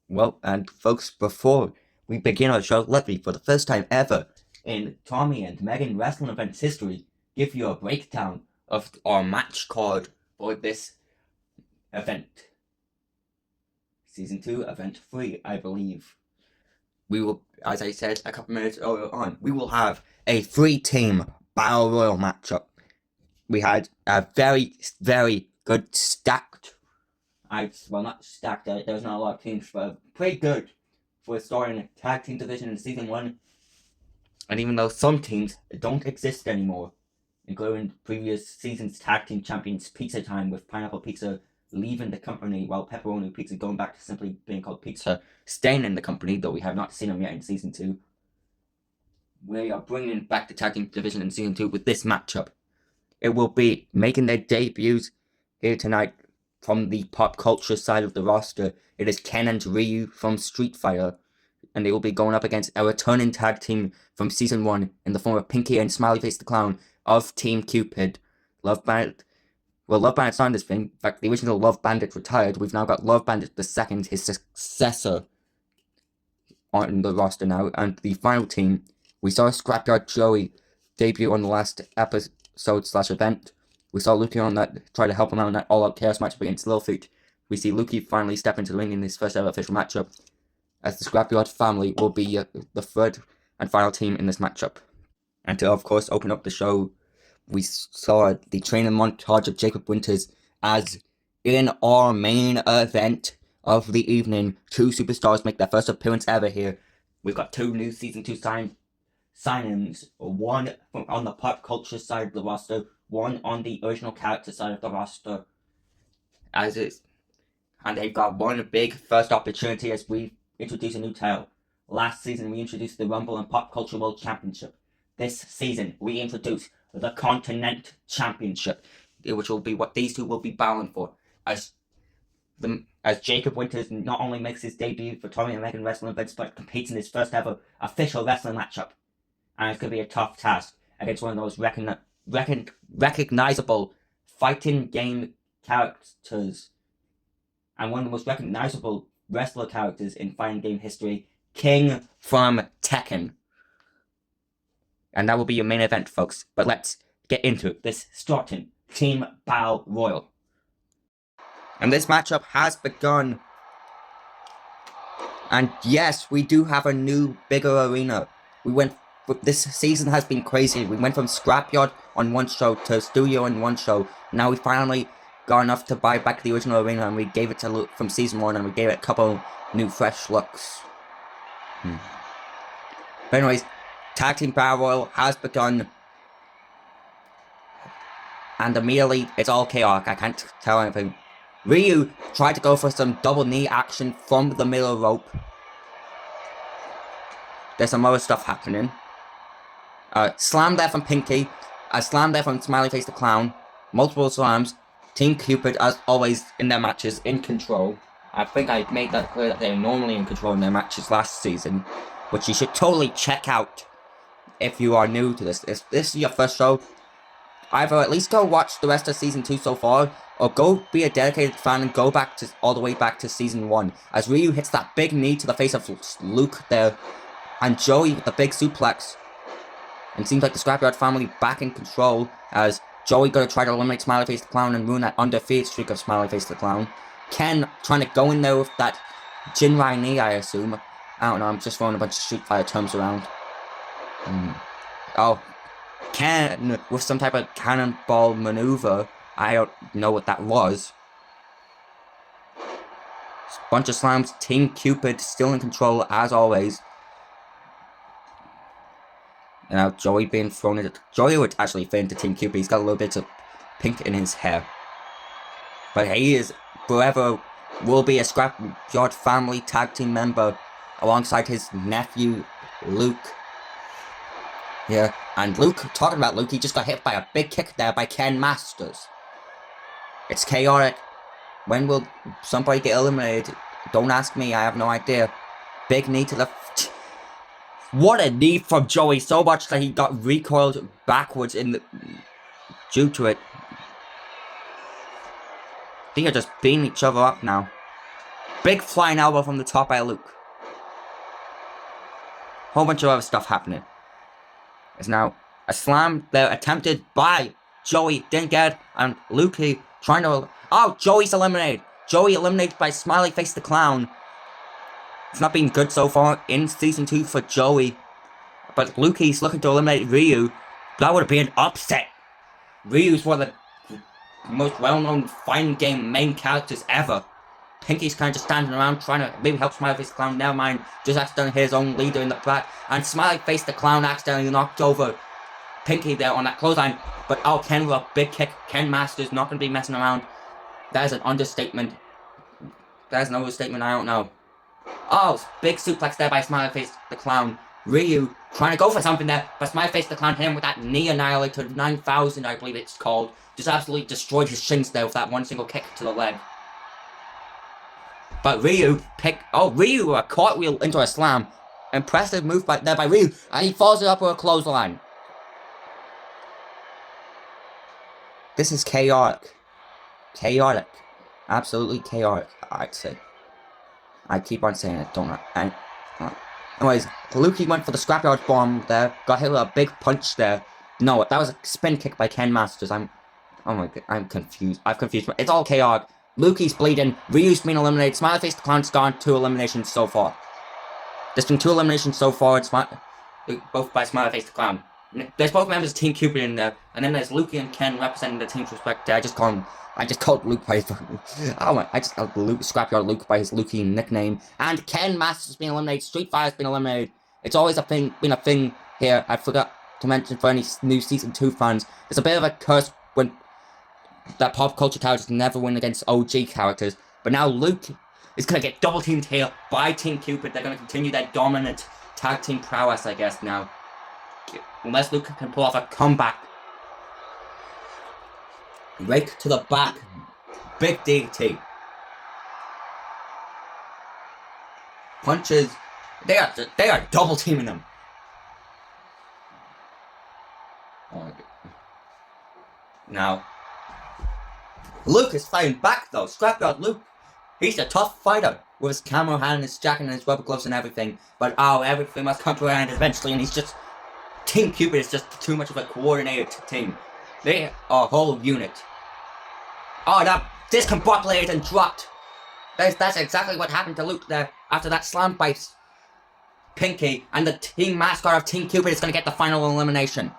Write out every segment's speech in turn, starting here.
Well, and folks, before we begin our show, let me, for the first time ever in Tommy and Megan Wrestling Events history, give you a breakdown of our match card for this event. Season 2, Event 3, I believe. We will, as I said a couple minutes earlier on, we will have a 3-team Battle Royal matchup. We had a very, very good stacked, well, not stacked, there was not a lot of teams, but pretty good for starting a tag team division in Season 1. And even though some teams don't exist anymore, including previous season's tag team champions Pizza Time with Pineapple Pizza leaving the company while Pepperoni Pizza going back to simply being called Pizza, staying in the company, though we have not seen them yet in Season 2. We are bringing back the tag team division in Season 2 with this matchup. It will be making their debuts here tonight from the pop culture side of the roster. It is Ken and Ryu from Street Fighter, and they will be going up against a returning tag team from Season 1 in the form of Pinkee and Smiley the Clown of Team Cupid. Love Bandit Bandit's not in this thing. In fact, the original Love Bandit retired. We've now got Love Bandit II, his successor, on the roster now. And the final team, we saw Scrapyard Joey debut on the last episode/event. We saw Luke on that, try to help him out in that all-out chaos matchup against Littlefoot. We see Luke finally step into the ring in his first ever official matchup, as the Scrapyard family will be the third and final team in this matchup. And to, of course, open up the show, we saw the training montage of Jacob Winters as in our main event of the evening, 2 superstars make their first appearance ever here. We've got 2 new Season 2 signings, one on the pop culture side of the roster, one on the original character side of the roster, as is. And they've got one big first opportunity as we introduce a new title. Last season, we introduced the Rumble and Pop Culture World Championship. This season, we introduce the Continent Championship, which will be what these two will be battling for. As Jacob Winters not only makes his debut for Tommy and Megan Wrestling Events, but competes in his first ever official wrestling matchup. And it's going to be a tough task against one of those recognizable fighting game characters, and one of the most recognizable wrestler characters in fighting game history, King from Tekken. And that will be your main event, folks. But let's get into it. This starting Team Battle Royal. And this matchup has begun. And yes, we do have a new, bigger arena. This season has been crazy. We went from Scrapyard on one show to Studio on one show. Now we finally got enough to buy back the original arena, and we gave it to Luke from Season 1, and we gave it a couple new, fresh looks. But anyways, Tag Team Battle Royal has begun. And immediately, it's all chaotic. I can't tell anything. Ryu tried to go for some double knee action from the middle rope. There's some other stuff happening. Slam there from Pinkee. A slam there from Smiley the Clown. Multiple slams. Team Cupid, as always, in their matches, in control. I think I made that clear that they're normally in control in their matches last season, which you should totally check out if you are new to this. If this is your first show, either at least go watch the rest of Season 2 so far, or go be a dedicated fan and go back to all the way back to Season 1, as Ryu hits that big knee to the face of Luke there, and Joey with the big suplex. And it seems like the Scrapyard family back in control, as Joey gonna try to eliminate Smiley the Clown and ruin that undefeated streak of Smiley the Clown. Ken trying to go in there with that Jinrai knee, I assume. I don't know, I'm just throwing a bunch of Street Fighter terms around. Ken with some type of cannonball maneuver. I don't know what that was. Bunch of slams. Team Cupid still in control as always. And now Joey being thrown into... Joey would actually fit into Team Cupid. He's got a little bit of pink in his hair. But he is forever will be a Scrapyard family tag team member alongside his nephew Luke. Yeah, and Luke, talking about Luke, he just got hit by a big kick there by Ken Masters. It's chaotic. When will somebody get eliminated? Don't ask me, I have no idea. Big knee to the... What a knee from Joey, so much that he got recoiled backwards due to it. They are just beating each other up now. Big flying elbow from the top by Luke. Whole bunch of other stuff happening. It's now a slam there attempted by Joey. Didn't get it. And Lukey trying to... Oh, Joey's eliminated. Joey eliminated by Smiley Face the Clown. It's not been good so far in Season 2 for Joey. But Lukey's looking to eliminate Ryu. That would have been an upset. Ryu's one of the most well-known fighting game main characters ever. Pinkee's kind of just standing around trying to maybe help Smiley Face the Clown. Never mind. Just accidentally hit his own leader in the back. And Smiley Face the Clown accidentally knocked over Pinkee there on that clothesline. But oh, Ken with a big kick. Ken Masters not going to be messing around. That is an understatement. That is an overstatement, I don't know. Oh, big suplex there by Smiley Face the Clown. Ryu trying to go for something there, but Smiley Face the Clown hit him with that knee annihilator 9000, I believe it's called. Just absolutely destroyed his shins there with that one single kick to the leg. But Ryu Ryu a cartwheel into a slam. Impressive move by Ryu, and he follows it up with a clothesline. This is chaotic. Chaotic. Absolutely chaotic, I'd say. I keep on saying it, don't I? Anyways, Lukey went for the scrapyard bomb there. Got hit with a big punch there. No, that was a spin kick by Ken Masters. Oh my god, I'm confused. I've confused. It's all chaotic. Lukey's bleeding. Ryu's been eliminated. Smiley Face the Clown's gone 2 eliminations so far. There's been 2 eliminations so far. It's both by Smiley Face the Clown. There's both members of Team Cupid in there, and then there's Lukey and Ken representing the team's respect. I just called Luke by his I just called Scrapyard Luke by his Lukey nickname. And Ken Masters has been eliminated. Street Fire's been eliminated. It's always been a thing here. I forgot to mention for any new Season 2 fans. It's a bit of a curse when that pop culture characters never win against OG characters. But now Luke is going to get double teamed here by Team Cupid. They're going to continue their dominant tag team prowess, I guess, now. Unless Luke can pull off a comeback. Rake to the back. Big DDT. Punches. They are double teaming them. Oh my god. Now, Luke is fighting back though. Scrapyard Luke. He's a tough fighter with his camo hand, his jacket, and his rubber gloves and everything. But oh, everything must come to an end eventually, and he's just... Team Cupid is just too much of a coordinated team. They are a whole unit. Oh, that discombobulated and dropped. That's exactly what happened to Luke there after that slam by Pinkee, and the team mascot of Team Cupid is going to get the final elimination.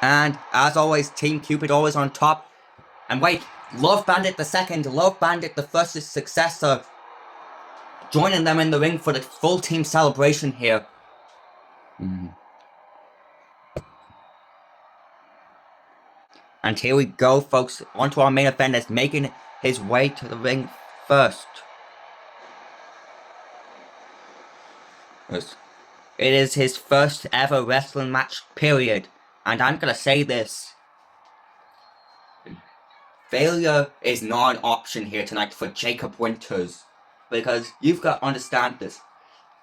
And as always, Team Cupid always on top. And wait, Love Bandit the second, Love Bandit the first successor, joining them in the ring for the full team celebration here. And here we go, folks, onto our main event as making his way to the ring first. It is his first ever wrestling match, period. And I'm gonna say this. Failure is not an option here tonight for Jacob Winters. Because you've got to understand this.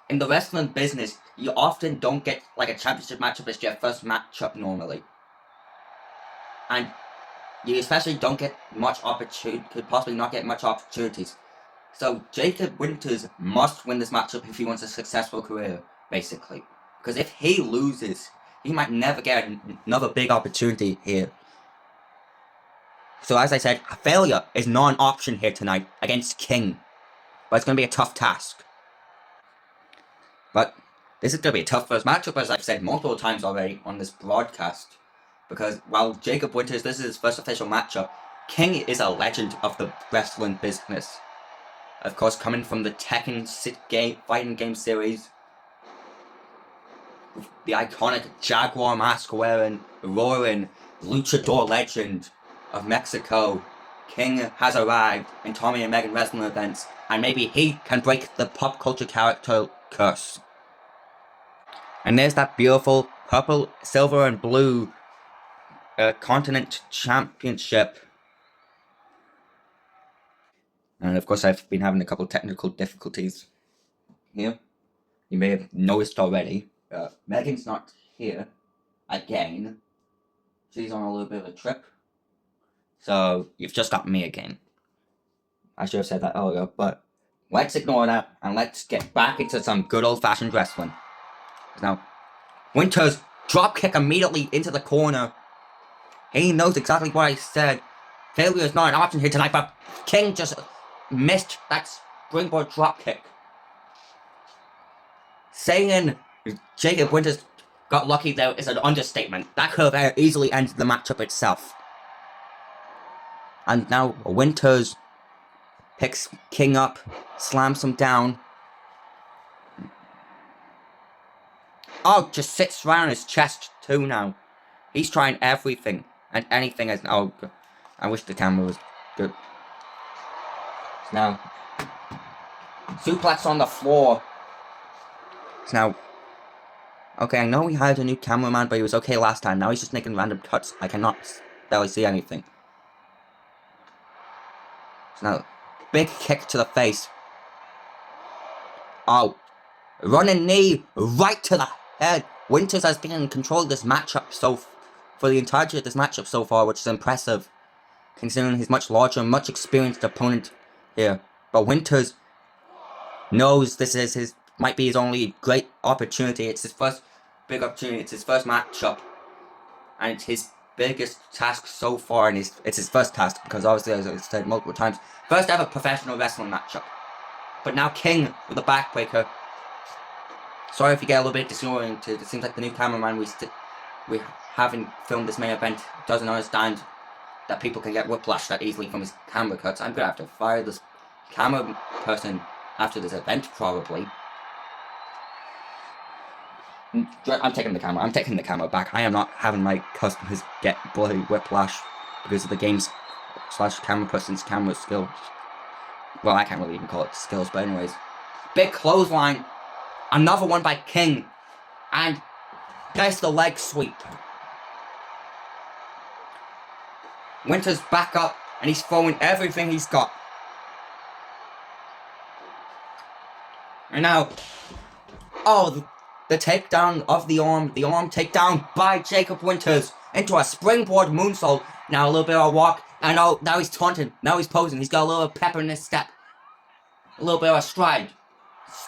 In the wrestling business, you often don't get like a championship matchup as your first matchup normally. And you especially don't get much opportunity, could possibly not get much opportunities. So Jacob Winters must win this matchup if he wants a successful career, basically. Because if he loses, he might never get another big opportunity here. So as I said, failure is not an option here tonight against King. But it's going to be a tough task. But this is going to be a tough first matchup, as I've said multiple times already on this broadcast. Because while Jacob Winters, this is his first official matchup, King is a legend of the wrestling business. Of course, coming from the Tekken fighting game series. The iconic Jaguar mask wearing, roaring luchador legend of Mexico. King has arrived in Tommy and Megan wrestling events, and maybe he can break the pop culture character curse. And there's that beautiful purple, silver, and blue Continent Championship. And of course, I've been having a couple technical difficulties here. You may have noticed already. Megan's not here again. She's on a little bit of a trip. So you've just got me again. I should have said that earlier, but let's ignore that and let's get back into some good old-fashioned wrestling. Now, Winters dropkick immediately into the corner. He knows exactly what I said. Failure is not an option here tonight, but King just missed that springboard dropkick. Saying Jacob Winters got lucky there is an understatement. That could have easily ended the matchup itself. And now Winters picks King up, slams him down. Oh, just sits right on his chest too now. He's trying everything and anything as... Oh, I wish the camera was good. Now, suplex on the floor. Now, okay, I know we hired a new cameraman, but he was okay last time. Now he's just making random cuts. I cannot barely see anything. So now, big kick to the face. Oh, running knee right to the head. Winters has been in control of this matchup for the entirety of this matchup so far, which is impressive, considering he's much larger and much experienced opponent here. But Winters knows this is might be his only great opportunity. It's his first big opportunity. It's his first matchup, and it's his biggest task so far. And it's his first task because obviously, as I said multiple times, first ever professional wrestling matchup. But now King with the backbreaker. Sorry if you get a little bit disoriented. It seems like the new cameraman we haven't filmed this main event doesn't understand that people can get whiplash that easily from his camera cuts. I'm gonna have to fire this camera person after this event probably. I'm taking the camera back. I am not having my customers get bloody whiplash because of the game's / camera person's camera skill. Well, I can't really even call it skills, but anyways. Big clothesline. Another one by King. And there's the leg sweep. Winters back up and he's throwing everything he's got. And now, oh, the takedown of the arm takedown by Jacob Winters into a springboard moonsault. Now a little bit of a walk, and oh, now he's taunting, now he's posing, he's got a little pepper in his step. A little bit of a stride.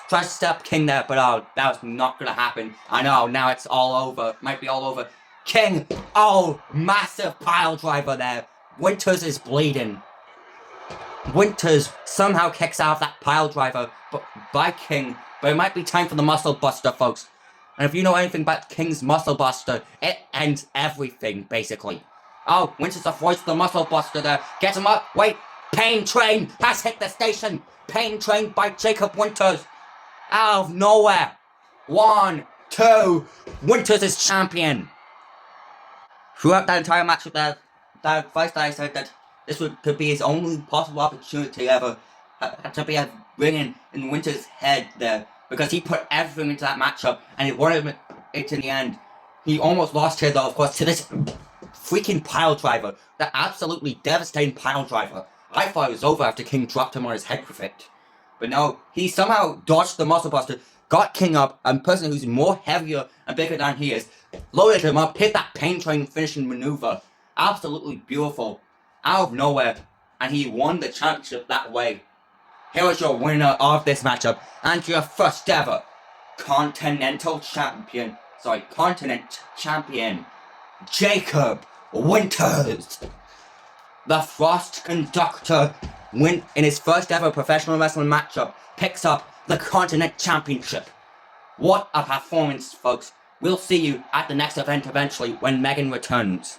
Tries to step King there, but oh, that was not gonna happen. I know, now it's all over, might be all over. King, oh, massive pile driver there. Winters is bleeding. Winters somehow kicks out of that pile driver by King, but it might be time for the muscle buster, folks. And if you know anything about King's muscle buster, it ends everything, basically. Oh, Winters avoids the muscle buster there. Gets him up. Wait, Pain Train has hit the station. Pain Train by Jacob Winters. Out of nowhere. 1, 2, Winters is champion. Throughout that entire match with that first I said that this could be his only possible opportunity ever to be a ring in Winters' head there, because he put everything into that matchup and he wanted it in the end. He almost lost here though, of course, to this freaking pile driver, that absolutely devastating pile driver. I thought it was over after King dropped him on his head with it, but no, he somehow dodged the muscle buster, got King up, a person who's more heavier and bigger than he is, loaded him up, hit that Pain Train finishing maneuver. Absolutely beautiful. Out of nowhere. And he won the championship that way. Here is your winner of this matchup. And your first ever Continent Champion, Jacob Winters. The Frost Conductor in his first ever professional wrestling matchup picks up the Continent Championship. What a performance, folks. We'll see you at the next event eventually when Megan returns.